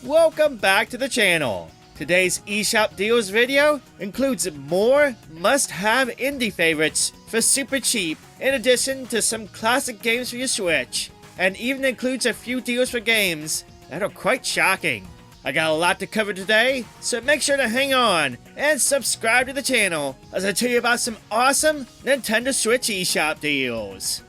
Welcome back to the channel. Today's eShop deals video includes more must-have indie favorites for super cheap, in addition to some classic games for your Switch, and even includes a few deals for games that are quite shocking. I got a lot to cover today, so make sure to hang on and subscribe to the channel as I tell you about some awesome Nintendo Switch eShop deals.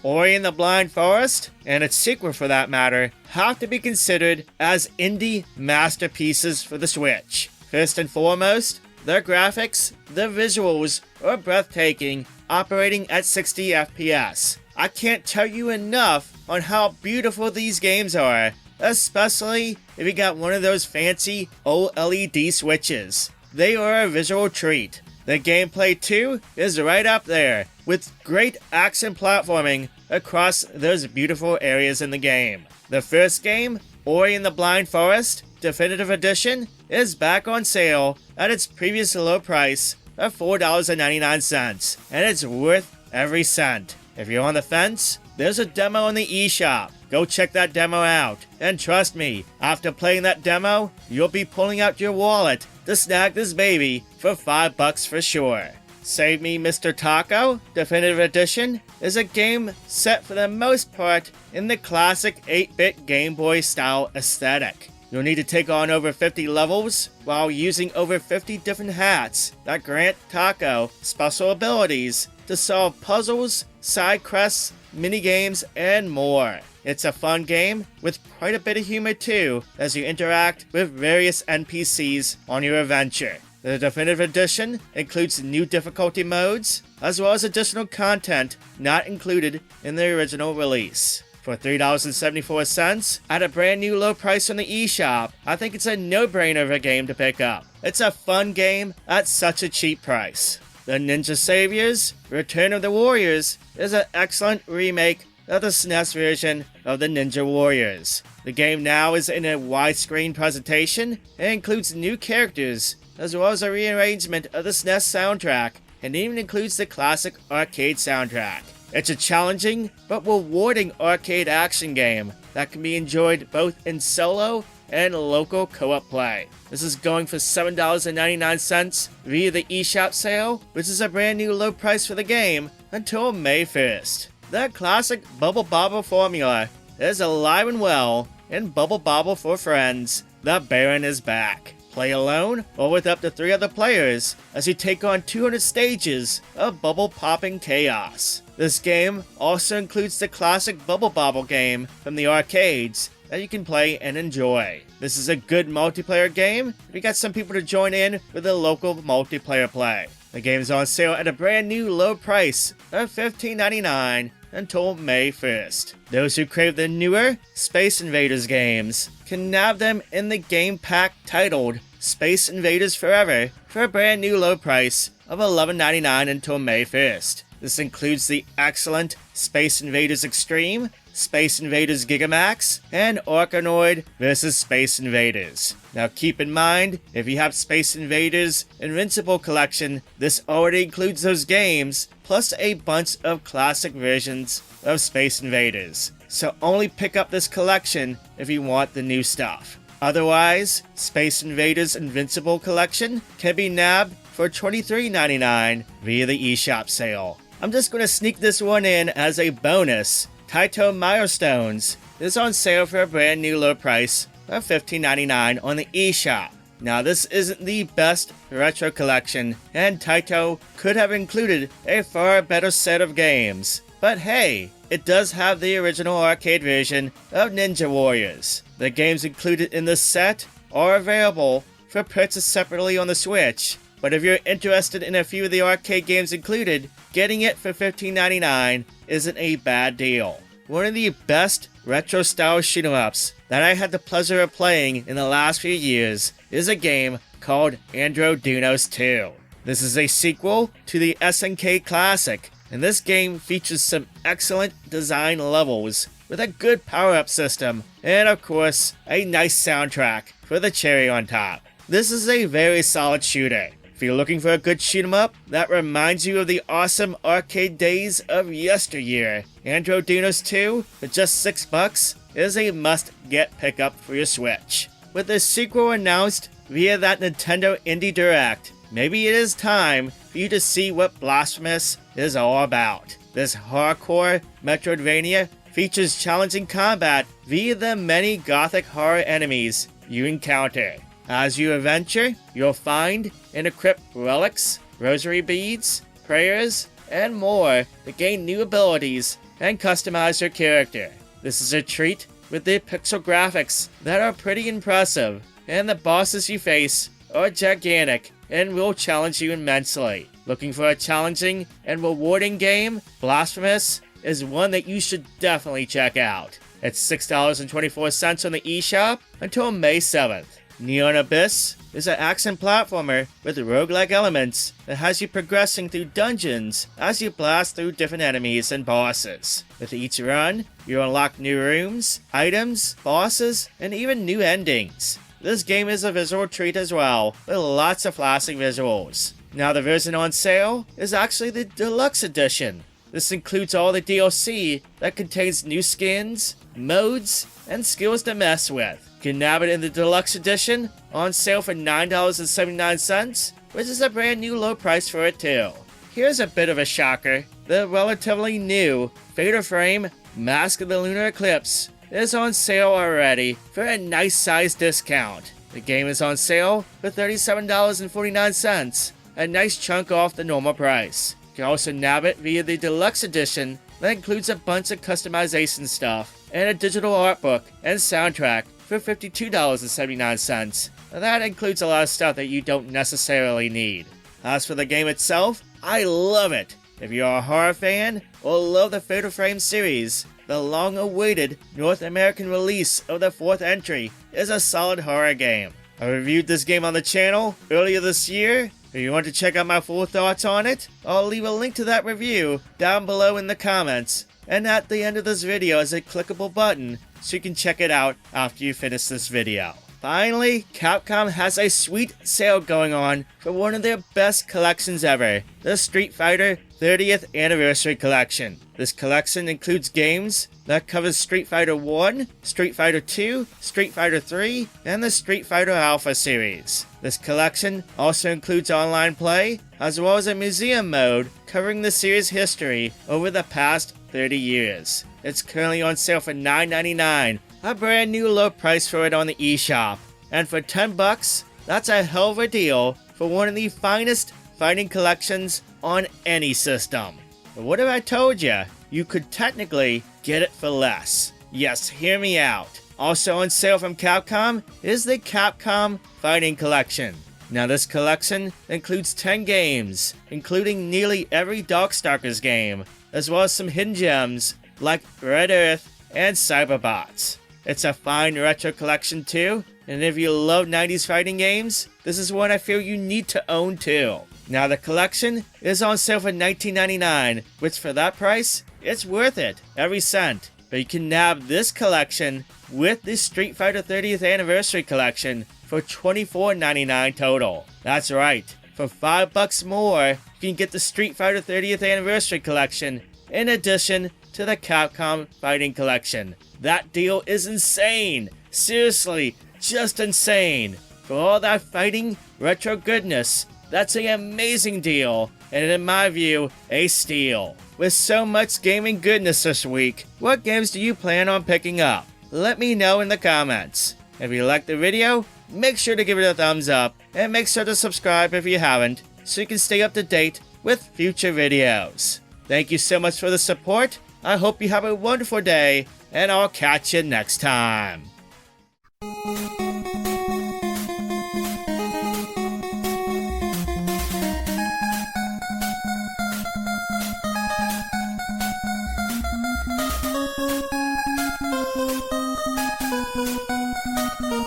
Ori and the Blind Forest, and its sequel for that matter, have to be considered as indie masterpieces for the Switch. First and foremost, their graphics, the visuals are breathtaking, operating at 60 FPS. I can't tell you enough on how beautiful these games are, especially if you got one of those fancy OLED switches. They are a visual treat. The gameplay too is right up there, with great action platforming across those beautiful areas in the game. The first game, Ori and the Blind Forest Definitive Edition, is back on sale at its previous low price of $4.99, and it's worth every cent. If you're on the fence, there's a demo in the eShop. Go check that demo out, and trust me, after playing that demo, you'll be pulling out your wallet to snag this baby for $5 for sure. Save Me Mr. Tako Definitive Edition is a game set for the most part in the classic 8-bit Game Boy style aesthetic. You'll need to take on over 50 levels while using over 50 different hats that grant Tako special abilities to solve puzzles, side quests, minigames, and more. It's a fun game with quite a bit of humor too as you interact with various NPCs on your adventure. The Definitive Edition includes new difficulty modes, as well as additional content not included in the original release. For $3.74 at a brand new low price on the eShop, I think it's a no-brainer of a game to pick up. It's a fun game at such a cheap price. The Ninja Saviors Return of the Warriors is an excellent remake of the SNES version of the Ninja Warriors. The game now is in a widescreen presentation and includes new characters, as well as a rearrangement of the SNES soundtrack, and even includes the classic arcade soundtrack. It's a challenging but rewarding arcade action game that can be enjoyed both in solo and local co-op play. This is going for $7.99 via the eShop sale, which is a brand new low price for the game until May 1st. The classic Bubble Bobble formula is alive and well in Bubble Bobble for Friends. The Baron is back. Play alone or with up to 3 other players as you take on 200 stages of bubble popping chaos. This game also includes the classic Bubble Bobble game from the arcades that you can play and enjoy. This is a good multiplayer game if you got some people to join in with a local multiplayer play. The game is on sale at a brand new low price of $15.99 until May 1st. Those who crave the newer Space Invaders games can nab them in the game pack titled Space Invaders Forever for a brand new low price of $11.99 until May 1st. This includes the excellent Space Invaders Extreme, Space Invaders Gigamax, and Orkanoid vs. Space Invaders. Now keep in mind, if you have Space Invaders Invincible collection, this already includes those games, plus a bunch of classic versions of Space Invaders. So only pick up this collection if you want the new stuff. Otherwise, Space Invaders Invincible collection can be nabbed for $23.99 via the eShop sale. I'm just going to sneak this one in as a bonus. TAITO Milestones is on sale for a brand new low price of $15.99 on the eShop. Now this isn't the best retro collection, and TAITO could have included a far better set of games. But hey, it does have the original arcade version of Ninja Warriors. The games included in this set are available for purchase separately on the Switch, but if you're interested in a few of the arcade games included, getting it for $15.99 isn't a bad deal. One of the best retro-style shoot-em-ups that I had the pleasure of playing in the last few years is a game called Andro Dunos II. This is a sequel to the SNK classic, and this game features some excellent design levels with a good power-up system, and of course, a nice soundtrack for the cherry on top. This is a very solid shooter. If you're looking for a good shoot 'em up that reminds you of the awesome arcade days of yesteryear, Andro Dunos II, for just $6, is a must-get pickup for your Switch. With the sequel announced via that Nintendo Indie Direct, maybe it is time for you to see what Blasphemous is all about. This hardcore Metroidvania features challenging combat via the many gothic horror enemies you encounter. As you adventure, you'll find and equip relics, rosary beads, prayers, and more to gain new abilities and customize your character. This is a treat with the pixel graphics that are pretty impressive, and the bosses you face are gigantic and will challenge you immensely. Looking for a challenging and rewarding game? Blasphemous is one that you should definitely check out. It's $6.24 on the eShop until May 7th. Neon Abyss is an action platformer with roguelike elements that has you progressing through dungeons as you blast through different enemies and bosses. With each run, you unlock new rooms, items, bosses, and even new endings. This game is a visual treat as well, with lots of flashing visuals. Now the version on sale is actually the Deluxe edition. This includes all the DLC that contains new skins, modes, and skills to mess with. You can nab it in the Deluxe edition, on sale for $9.79, which is a brand new low price for it too. Here's a bit of a shocker. The relatively new Fatal Frame Mask of the Lunar Eclipse is on sale already for a nice size discount. The game is on sale for $37.49, a nice chunk off the normal price. You can also nab it via the Deluxe edition that includes a bunch of customization stuff and a digital art book and soundtrack for $52.79. That includes a lot of stuff that you don't necessarily need. As for the game itself, I love it. If you're a horror fan or love the Fatal Frame series, the long-awaited North American release of the 4th entry is a solid horror game. I reviewed this game on the channel earlier this year. If you want to check out my full thoughts on it, I'll leave a link to that review down below in the comments, and at the end of this video is a clickable button so you can check it out after you finish this video. Finally, Capcom has a sweet sale going on for one of their best collections ever, the Street Fighter 30th Anniversary Collection. This collection includes games that covers Street Fighter 1, Street Fighter 2, Street Fighter 3, and the Street Fighter Alpha series. This collection also includes online play, as well as a museum mode covering the series' history over the past 30 years. It's currently on sale for $9.99, a brand new low price for it on the eShop. And for $10, that's a hell of a deal for one of the finest fighting collections on any system. But what if I told you? You could technically get it for less. Yes, hear me out. Also on sale from Capcom is the Capcom Fighting Collection. Now this collection includes 10 games, including nearly every Darkstalkers game, as well as some hidden gems like Red Earth and Cyberbots. It's a fine retro collection too, and if you love 90s fighting games, this is one I feel you need to own too. Now the collection is on sale for $19.99, which for that price, it's worth it, every cent. But you can nab this collection with the Street Fighter 30th Anniversary Collection for $24.99 total. That's right, for $5 more, you can get the Street Fighter 30th Anniversary Collection in addition to the Capcom Fighting Collection. That deal is insane! Seriously, just insane! For all that fighting retro goodness, that's an amazing deal, and in my view, a steal. With so much gaming goodness this week, what games do you plan on picking up? Let me know in the comments. If you liked the video, make sure to give it a thumbs up, and make sure to subscribe if you haven't, so you can stay up to date with future videos. Thank you so much for the support. I hope you have a wonderful day, and I'll catch you next time.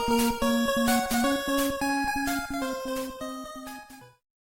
Thank you.